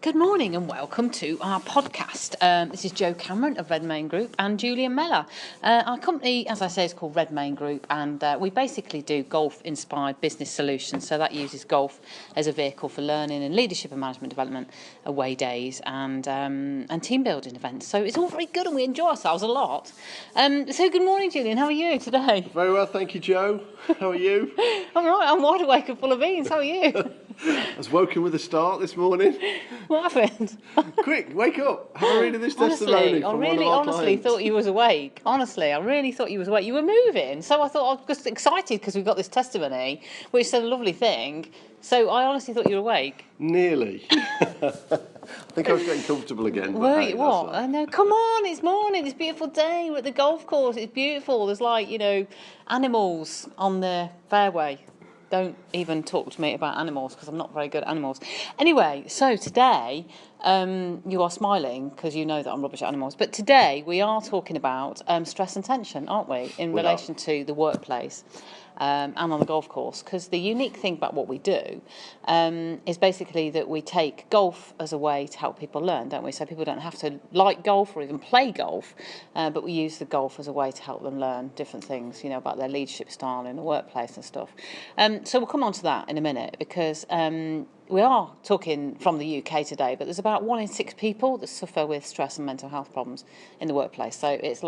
Good morning and welcome to our podcast. This is Jo Cameron of Redmayne Group and Julian Mellor. Our company, as I say, is called Redmayne Group, and we basically do golf-inspired business solutions. So that uses golf as a vehicle for learning and leadership and management development, away days and team building events. So it's all very good and we enjoy ourselves a lot. So good morning, Julian. How are you today? Very well, thank you, Jo. How are you? I'm all right. I'm wide awake and full of beans. How are you? I was woken with a start this morning. What happened? Quick, wake up. Have a read of this testimony from one of our clients. Thought you was awake. Honestly, I really thought you was awake. You were moving. So I thought I was just excited because we got this testimony, which said a lovely thing. So I honestly thought you were awake. Nearly. I think I was getting comfortable again. Wait, what? I know. Come on, it's morning. It's a beautiful day. We're at the golf course. It's beautiful. There's animals on the fairway. Don't even talk to me about animals because I'm not very good at animals. Anyway, so today you are smiling because you know that I'm rubbish at animals. But today we are talking about stress and tension, aren't we, in relation to the workplace and on the golf course? Because the unique thing about what we do is basically that we take golf as a way to help people learn, don't we? So people don't have to like golf or even play golf, but we use the golf as a way to help them learn different things, about their leadership style in the workplace and stuff. So we'll come on to that in a minute because we are talking from the UK today, but there's about 1 in 6 people that suffer with stress and mental health problems in the workplace. So it's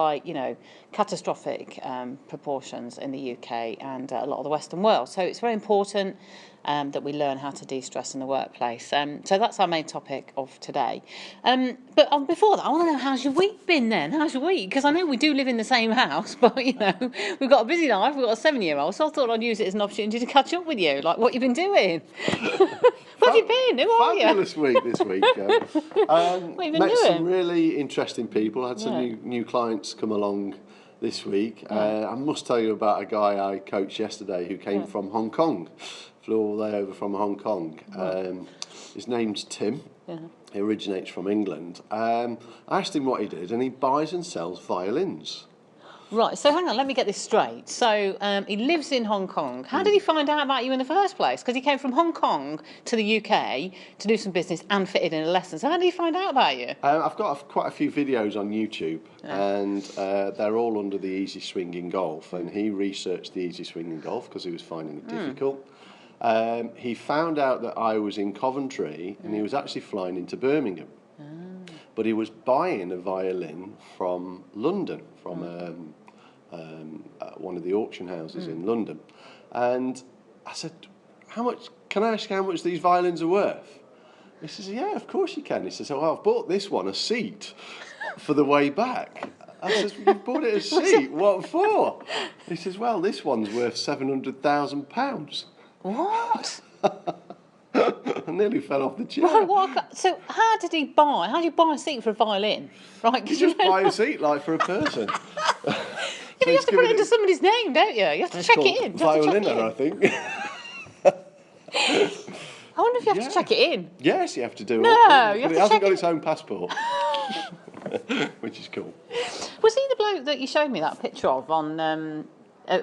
catastrophic proportions in the UK and a lot of the Western world. So it's very important that we learn how to de-stress in the workplace. So that's our main topic of today. But before that, I want to know, how's your week been then? How's your week? Because I know we do live in the same house, but, we've got a busy life. We've got a 7-year-old, so I thought I'd use it as an opportunity to catch up with you, like what you've been doing. Where have you been? Who are you? Fabulous week this week, Jo. What have you been met doing? some really interesting people. Had some new clients come along this week. I must tell you about a guy I coached yesterday who came from Hong Kong. Flew all the way over from Hong Kong. His name's Tim. Yeah. He originates from England. I asked him what he did, and he buys and sells violins. Right, so hang on, let me get this straight. So he lives in Hong Kong. How did he find out about you in the first place? Because he came from Hong Kong to the UK to do some business and fitted in a lesson. So how did he find out about you? I've got quite a few videos on YouTube, and they're all under the Easy Swinging Golf. And he researched the Easy Swinging Golf because he was finding it difficult. He found out that I was in Coventry, and he was actually flying into Birmingham. But he was buying a violin from London, from one of the auction houses in London. And I said, can I ask how much these violins are worth? He says, yeah, of course you can. He says, well, I've bought this one a seat for the way back. I says, you've bought it a seat? What for? He says, well, this one's worth £700,000. What? I nearly fell off the chair. Right, so how do you buy a seat for a violin? Right, you just buy a seat like for a person. You have to put it into somebody's name, don't you? You have to check it in. Violiner, I think. I wonder if you have to check it in. Yes, you have to do it. No, you have to check it. It hasn't got its own passport, which is cool. Was he the bloke that you showed me that picture of on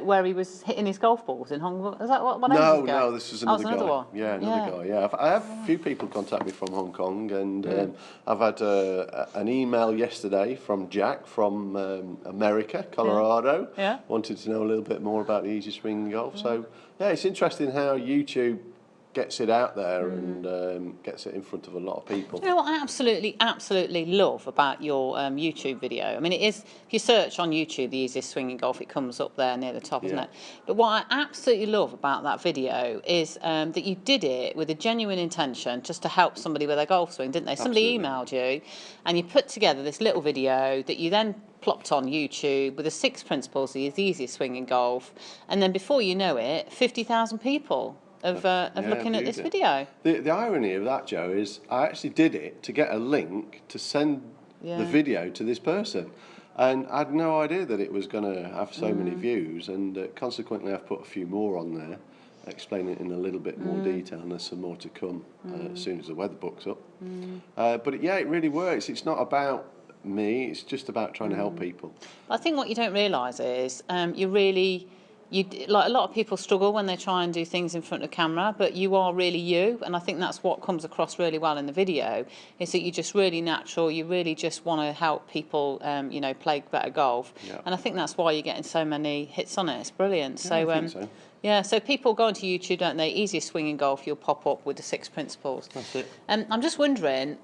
where he was hitting his golf balls in Hong Kong? Is that what No, this was another guy. One. Yeah, another guy. Yeah, I have a few people contact me from Hong Kong, and I've had an email yesterday from Jack from America, Colorado. Yeah. Wanted to know a little bit more about the Easy Swing Golf. So yeah, it's interesting how YouTube gets it out there and gets it in front of a lot of people. You know what I absolutely love about your YouTube video? I mean, it is, if you search on YouTube, the Easiest Swinging Golf, it comes up there near the top, isn't it? But what I absolutely love about that video is that you did it with a genuine intention just to help somebody with their golf swing, didn't they? Somebody emailed you and you put together this little video that you then plopped on YouTube with the 6 principles of the Easiest Swinging Golf, and then before you know it, 50,000 people of looking at this video. The irony of that, Jo, is I actually did it to get a link to send the video to this person, and I had no idea that it was going to have so many views, and consequently I've put a few more on there, explaining it in a little bit more detail, and there's some more to come as soon as the weather books up. But it really works. It's not about me, it's just about trying to help people. I think what you don't realise is you really like a lot of people struggle when they try and do things in front of camera, but you are really you, and I think that's what comes across really well in the video. Is that you're just really natural. You really just want to help people, play better golf, and I think that's why you're getting so many hits on it. It's brilliant. Yeah, I think so. Yeah, so people go onto YouTube, don't they? Easiest swinging golf, you'll pop up with the 6 principles. That's it. I'm just wondering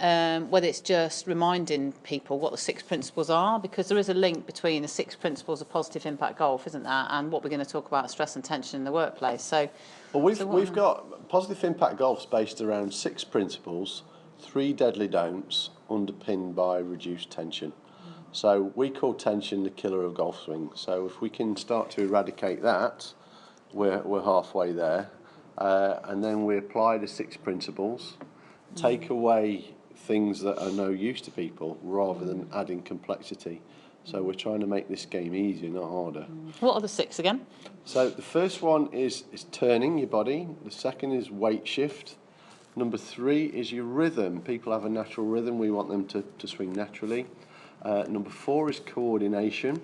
whether it's just reminding people what the 6 principles are, because there is a link between the 6 principles of positive impact golf, isn't there, and what we're going to talk about, stress and tension in the workplace. So, well, we've got positive impact golf's based around 6 principles, 3 deadly don'ts, underpinned by reduced tension. So we call tension the killer of golf swing. So if we can start to eradicate that, we're halfway there, and then we apply the 6 principles, take away things that are no use to people rather than adding complexity. So we're trying to make this game easier, not harder. What are the 6 again? So the first one is turning your body. The second is weight shift. Number 3 is your rhythm. People have a natural rhythm. We want them to swing naturally. Number 4 is coordination.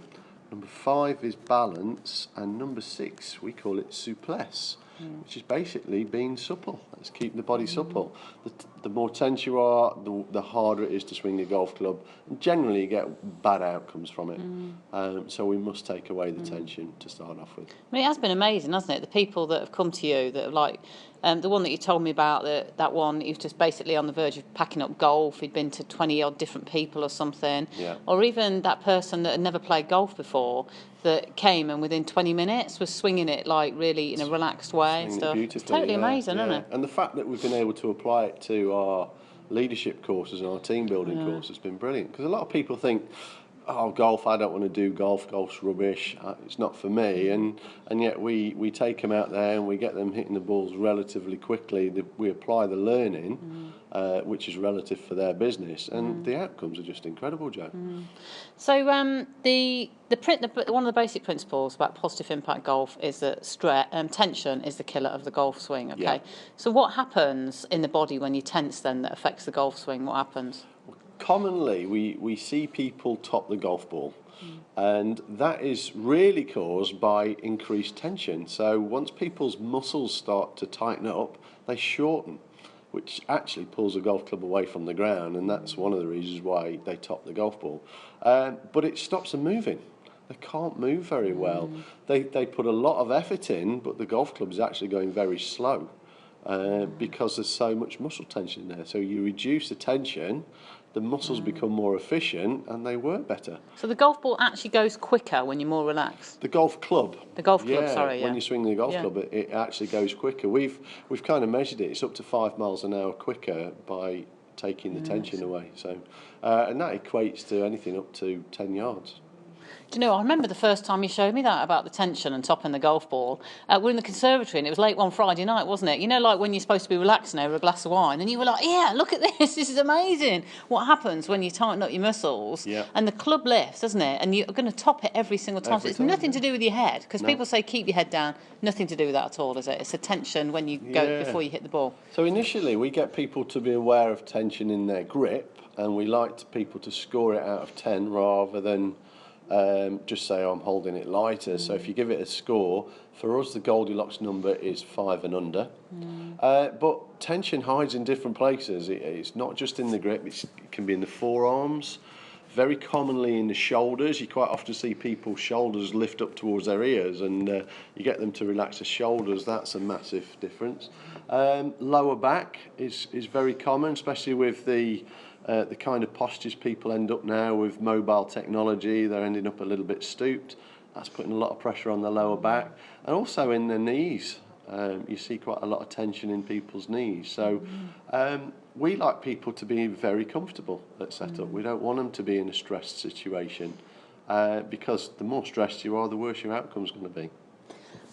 Number 5 is balance, and number 6, we call it souplesse, which is basically being supple. Let's keep the body supple. The more tense you are, the harder it is to swing a golf club, and generally you get bad outcomes from it. So we must take away the tension to start off with. I mean, it has been amazing, hasn't it? The people that have come to you that are like, the one that you told me about, that one, he was just basically on the verge of packing up golf. He'd been to 20-odd different people or something. Yeah. Or even that person that had never played golf before that came and within 20 minutes was swinging it like really in a relaxed way and stuff. It's totally amazing, isn't it? And the fact that we've been able to apply it to our leadership courses and our team building course has been brilliant. Because a lot of people think, oh, golf, I don't want to do golf, golf's rubbish, it's not for me, and yet we take them out there and we get them hitting the balls relatively quickly. We apply the learning, which is relative for their business, and the outcomes are just incredible, Joe. So one of the basic principles about positive impact golf is that tension is the killer of the golf swing, okay? Yeah. So what happens in the body when you tense then that affects the golf swing? What happens? Commonly, we see people top the golf ball, and that is really caused by increased tension. So once people's muscles start to tighten up, they shorten, which actually pulls a golf club away from the ground, and that's one of the reasons why they top the golf ball. But it stops them moving. They can't move very well. They put a lot of effort in, but the golf club is actually going very slow because there's so much muscle tension there. So you reduce the tension, the muscles become more efficient and they work better. So the golf ball actually goes quicker when you're more relaxed? The golf club. The golf club, sorry, when you swing the golf club, it actually goes quicker. We've kind of measured it. It's up to 5 miles an hour quicker by taking the tension away. So, and that equates to anything up to 10 yards. Do you know, I remember the first time you showed me that about the tension and topping the golf ball. We're in the conservatory and it was late one Friday night, wasn't it? You know, like when you're supposed to be relaxing over a glass of wine and you were like, yeah, look at this is amazing. What happens when you tighten up your muscles and the club lifts, doesn't it? And you're going to top it every single time. So it's nothing to do with your head, because people say keep your head down. Nothing to do with that at all, is it? It's a tension when you go before you hit the ball. So initially we get people to be aware of tension in their grip, and we like people to score it out of 10 rather than just say, oh, I'm holding it lighter. So if you give it a score, for us the Goldilocks number is 5 and under. But tension hides in different places. It's not just in the grip, it can be in the forearms, very commonly in the shoulders. You quite often see people's shoulders lift up towards their ears, and you get them to relax the shoulders. That's a massive difference. Lower back is very common, especially with the kind of postures people end up now with mobile technology. They're ending up a little bit stooped. That's putting a lot of pressure on the lower back, and also in the knees. You see quite a lot of tension in people's knees. So we like people to be very comfortable at setup. We don't want them to be in a stressed situation, because the more stressed you are, the worse your outcome's going to be.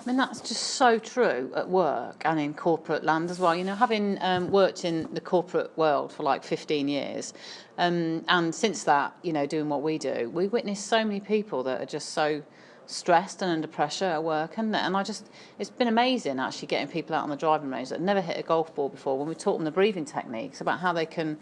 I mean, that's just so true at work and in corporate land as well. You know, having worked in the corporate world for like 15 years, and since that, you know, doing what we do, we witness so many people that are just so stressed and under pressure at work, and it's been amazing actually getting people out on the driving range that never hit a golf ball before, when we taught them the breathing techniques about how they can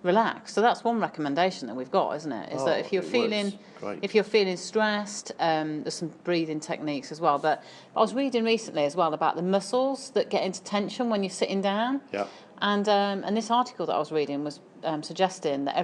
relax. So that's one recommendation that we've got, isn't it? Is that if you're feeling stressed, there's some breathing techniques as well. But I was reading recently as well about the muscles that get into tension when you're sitting down. Yeah. And this article that I was reading was suggesting that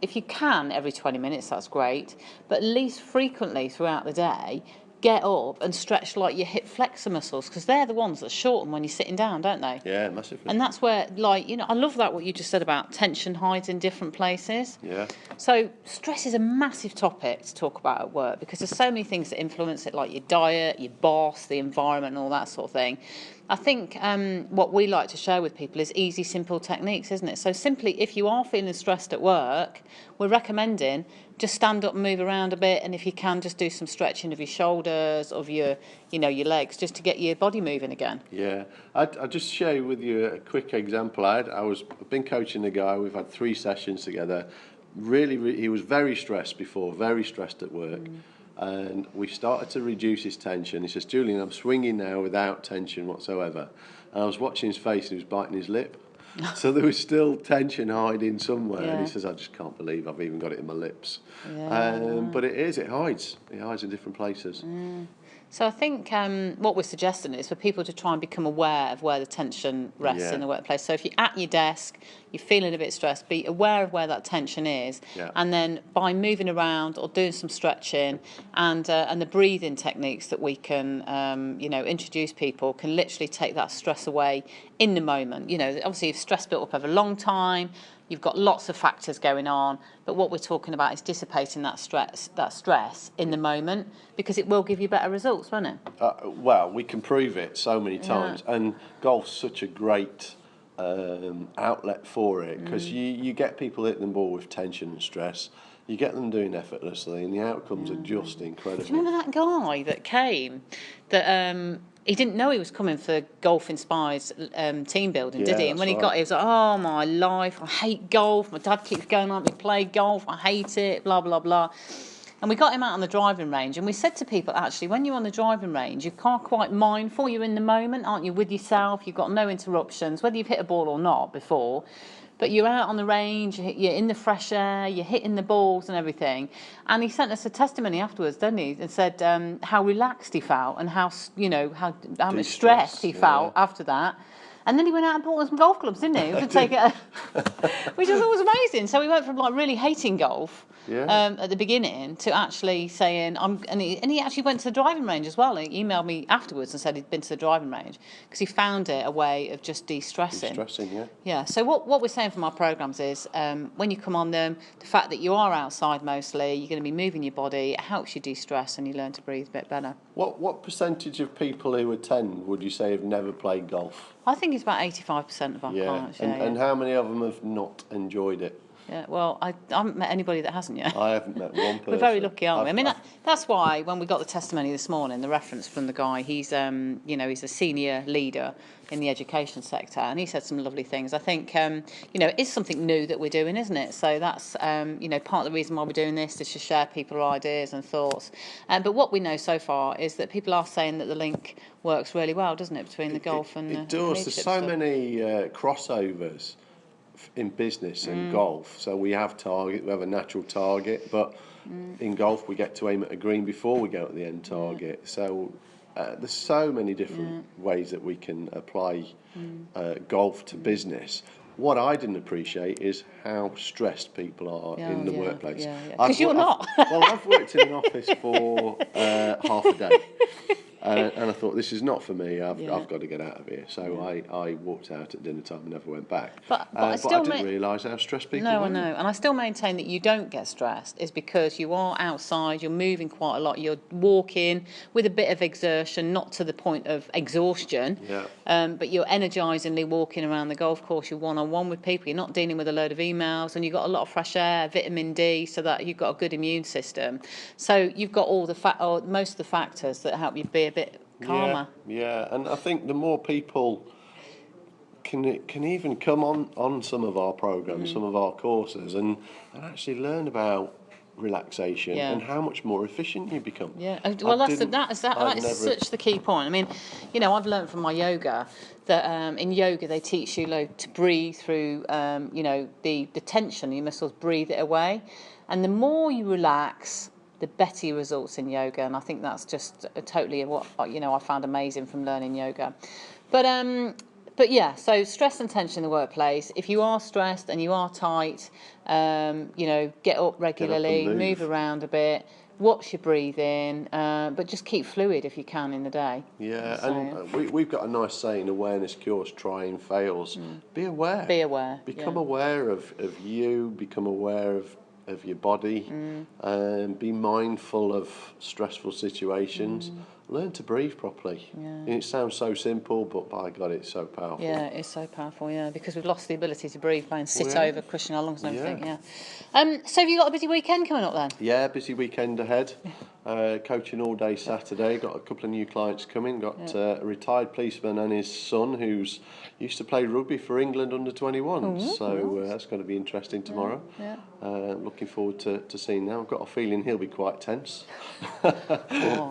if you can every 20 minutes, that's great. But at least frequently throughout the day, get up and stretch like your hip flexor muscles, because they're the ones that shorten when you're sitting down, don't they? Yeah, massively. And that's where, I love that what you just said about tension hides in different places. Yeah. So stress is a massive topic to talk about at work, because there's so many things that influence it, like your diet, your boss, the environment, and all that sort of thing. I think what we like to share with people is easy, simple techniques, isn't it? So simply, if you are feeling stressed at work, we're recommending just stand up and move around a bit, and if you can, just do some stretching of your shoulders, of your legs, just to get your body moving again. Yeah, I'll just share with you a quick example. I've been coaching a guy. We've had 3 sessions together. Really, he was very stressed before, very stressed at work. And we started to reduce his tension. He says, Julian, I'm swinging now without tension whatsoever. And I was watching his face and he was biting his lip. So there was still tension hiding somewhere. Yeah. And he says, I just can't believe I've even got it in my lips. Yeah. But it hides. It hides in different places. So I think what we're suggesting is for people to try and become aware of where the tension rests in the workplace. So if you're at your desk, you're feeling a bit stressed, be aware of where that tension is. Yeah. And then by moving around or doing some stretching and the breathing techniques that we can, introduce people can literally take that stress away in the moment. Obviously if stress built up over a long time, you've got lots of factors going on, but what we're talking about is dissipating that stress in the moment, because it will give you better results, won't it? Well, we can prove it so many times, and golf's such a great outlet for it, because you get people hitting the ball with tension and stress. You get them doing effortlessly, and the outcomes are just incredible. Do you remember that guy that came that he didn't know he was coming for golf-inspired team building, did he? And when he got here, he was like, oh, my life, I hate golf. My dad keeps going on, me play golf, I hate it, blah, blah, blah. And we got him out on the driving range, and we said to people, actually, when you're on the driving range, you can't quite mindful, you're in the moment, aren't you, with yourself, you've got no interruptions, whether you've hit a ball or not before. But you're out on the range, you're in the fresh air, you're hitting the balls and everything. And he sent us a testimony afterwards, didn't he? And said how relaxed he felt and how much stress he felt after that. And then he went out and bought us some golf clubs, didn't he? To take it, which I thought was amazing. So we went from really hating golf at the beginning to actually saying, and he actually went to the driving range as well. He emailed me afterwards and said he'd been to the driving range because he found it a way of just de-stressing. De-stressing, yeah. Yeah, so what we're saying from our programmes is when you come on them, the fact that you are outside mostly, you're going to be moving your body, it helps you de-stress and you learn to breathe a bit better. What percentage of people who attend would you say have never played golf? I think it's about 85% of our clients. And how many of them have not enjoyed it? Yeah, well, I haven't met anybody that hasn't yet. I haven't met one person. We're very lucky, aren't we? I mean, that's why when we got the testimony this morning, the reference from the guy, he's a senior leader in the education sector, and he said some lovely things. I think, it's something new that we're doing, isn't it? So that's, part of the reason why we're doing this is to share people's ideas and thoughts. But what we know so far is that people are saying that the link works really well, doesn't it, between the golf and the leadership. It does. There's so many crossovers in business and golf. So we have a natural target, but in golf we get to aim at a green before we go at the end target. So there's so many different ways that we can apply golf to business. What I didn't appreciate is how stressed people are in the workplace. Because you're not. I've worked in an office for half a day. And I thought, this is not for me. I've got to get out of here. So I walked out at dinner time and never went back. But I didn't realise how stressed people were. No, I know. And I still maintain that you don't get stressed is because you are outside, you're moving quite a lot, you're walking with a bit of exertion, not to the point of exhaustion, but you're energisingly walking around the golf course, you're one-on-one with people, you're not dealing with a load of emails, and you've got a lot of fresh air, vitamin D, so that you've got a good immune system. So you've got all most of the factors that help you be a bit calmer. Yeah, and I think the more people can even come on some of our programs, some of our courses, and actually learn about relaxation and how much more efficient you become. Yeah, well, that is such the key point. I mean, I've learned from my yoga that in yoga they teach you to breathe through, the tension in your muscles, breathe it away, and the more you relax, the better your results in yoga. And I think that's just totally what I found amazing from learning yoga. But yeah, so stress and tension in the workplace. If you are stressed and you are tight, get up regularly, move around a bit, watch your breathing, but just keep fluid if you can in the day. Yeah, so, and we've got a nice saying, awareness cures trying fails. Be aware. Be aware. Become aware of you, become aware of your body, and be mindful of stressful situations. Learn to breathe properly. Yeah. And it sounds so simple, but by God, it's so powerful. Yeah, it's so powerful, because we've lost the ability to breathe by and sit over, cushion our lungs and everything, So have you got a busy weekend coming up then? Yeah, busy weekend ahead. Coaching all day Saturday. Got a couple of new clients coming. Got a retired policeman and his son who's used to play rugby for England under 21. So that's going to be interesting tomorrow. Looking forward to seeing that. I've got a feeling he'll be quite tense. But,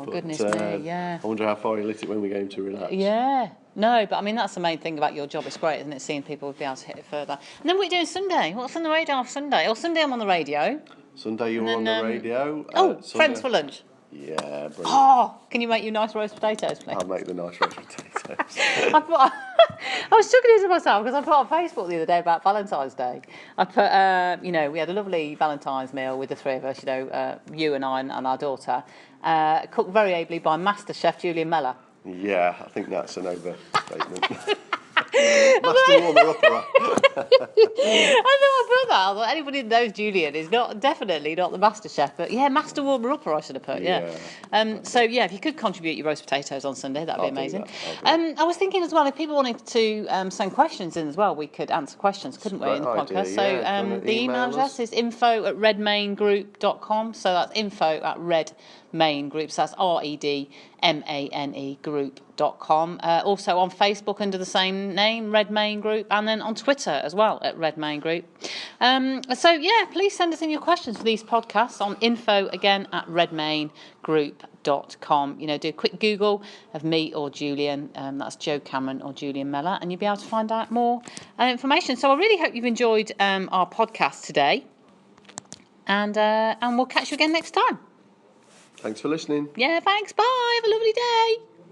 goodness me, I wonder how far he'll hit it when we get him to relax. Yeah. No, but I mean, that's the main thing about your job. It's great, isn't it? Seeing people be able to hit it further. And then what are you doing Sunday? What's on the radar for Sunday? Oh, Sunday I'm on the radio. Sunday you're on the radio. Friends for lunch. Yeah, brilliant. Oh, can you make you nice roast potatoes, please? I'll make the nice roast potatoes. I was chucking it to myself because I put on Facebook the other day about Valentine's Day. I put, we had a lovely Valentine's meal with the three of us, you and I and our daughter, cooked very ably by Master Chef Julian Mellor. Yeah, I think that's an overstatement. Master warmer-upper. I thought anybody that knows Julian is definitely not the master chef, but master warmer-upper I should have put. If you could contribute your roast potatoes on Sunday, that'd be amazing. I was thinking as well, if people wanted to send questions in as well, we could answer questions, couldn't we, in the podcast? So the email address is info@redmaingroup.com. So that's info@redmaingroup. So that's REDMANE group.com. Also on Facebook under the same name, Red Main Group, and then on Twitter as well at Red Main Group. Please send us in your questions for these podcasts on info again at redmaingroup.com. Do a quick Google of me or Julian, that's Joe Cameron or Julian Mellor, and you'll be able to find out more information. So I really hope you've enjoyed our podcast today, and we'll catch you again next time. Thanks for listening. Yeah, thanks. Bye. Have a lovely day.